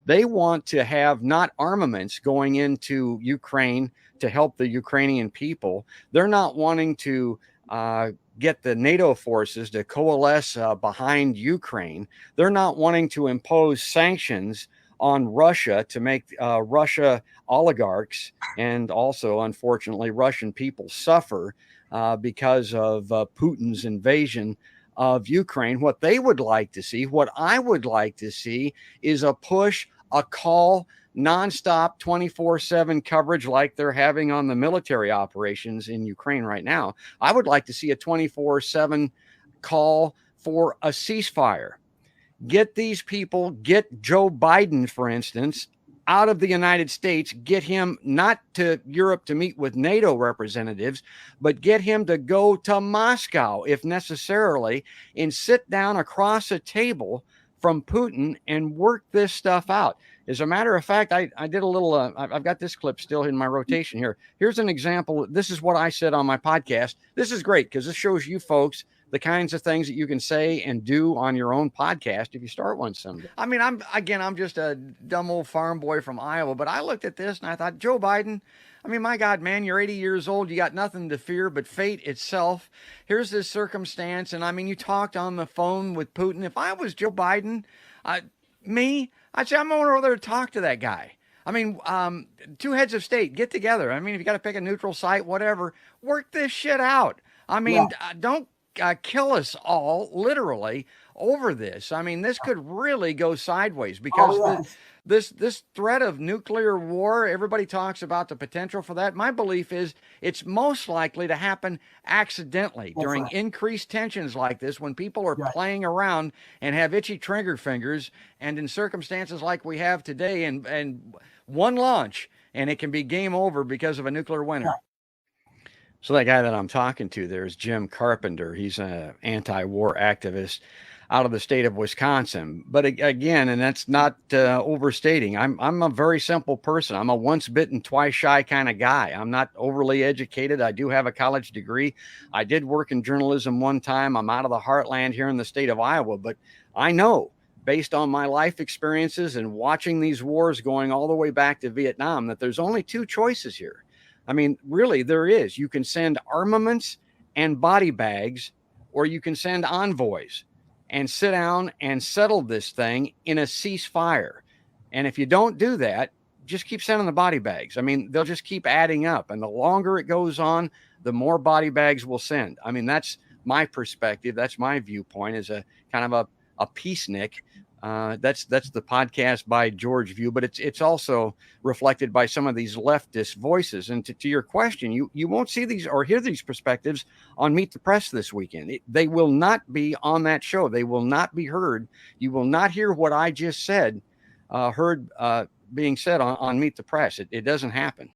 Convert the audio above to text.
They want to have not armaments going into Ukraine to help the Ukrainian people. They're not wanting to get the NATO forces to coalesce behind Ukraine. They're not wanting to impose sanctions on Russia to make Russia oligarchs and also, unfortunately, Russian people suffer because of Putin's invasion of Ukraine. What they would like to see, what I would like to see, is a push, a call, nonstop 24/7 coverage like they're having on the military operations in Ukraine right now. I would like to see a 24/7 call for a ceasefire. Get these people, get Joe Biden, for instance, out of the United States, get him not to Europe to meet with NATO representatives, but get him to go to Moscow, if necessarily, and sit down across a table from Putin and work this stuff out. As a matter of fact, I did a little, I've got this clip still in my rotation here. Here's an example. This is what I said on my podcast. This is great because this shows you folks the kinds of things that you can say and do on your own podcast if you start one someday. I mean, I'm just a dumb old farm boy from Iowa, but I looked at this and I thought, Joe Biden, I mean, my God, man, you're 80 years old. You got nothing to fear but fate itself. Here's this circumstance. And I mean, you talked on the phone with Putin. If I was Joe Biden, I'd say, I'm going over there to talk to that guy. I mean, two heads of state, get together. I mean, if you got to pick a neutral site, whatever, work this shit out. I mean, don't kill us all, literally, over this. I mean, this could really go sideways because this threat of nuclear war, everybody talks about the potential for that. My belief is it's most likely to happen accidentally during increased tensions like this, when people are playing around and have itchy trigger fingers, and in circumstances like we have today, and one launch, and it can be game over because of a nuclear winter. So that guy that I'm talking to there is Jim Carpenter. He's an anti-war activist out of the state of Wisconsin. But again, and that's not overstating, I'm a very simple person. I'm a once bitten, twice shy kind of guy. I'm not overly educated. I do have a college degree. I did work in journalism one time. I'm out of the heartland here in the state of Iowa, but I know, based on my life experiences and watching these wars going all the way back to Vietnam, that there's only two choices here. I mean, really, there is. You can send armaments and body bags, or you can send envoys and sit down and settle this thing in a ceasefire. And if you don't do that, just keep sending the body bags. I mean, they'll just keep adding up. And the longer it goes on, the more body bags we'll send. I mean, that's my perspective. That's my viewpoint as a kind of a peacenik. That's the podcast by George View, but it's also reflected by some of these leftist voices. And to your question, you won't see these or hear these perspectives on Meet the Press this weekend. They will not be on that show. They will not be heard. You will not hear what I just said, being said on Meet the Press. It doesn't happen.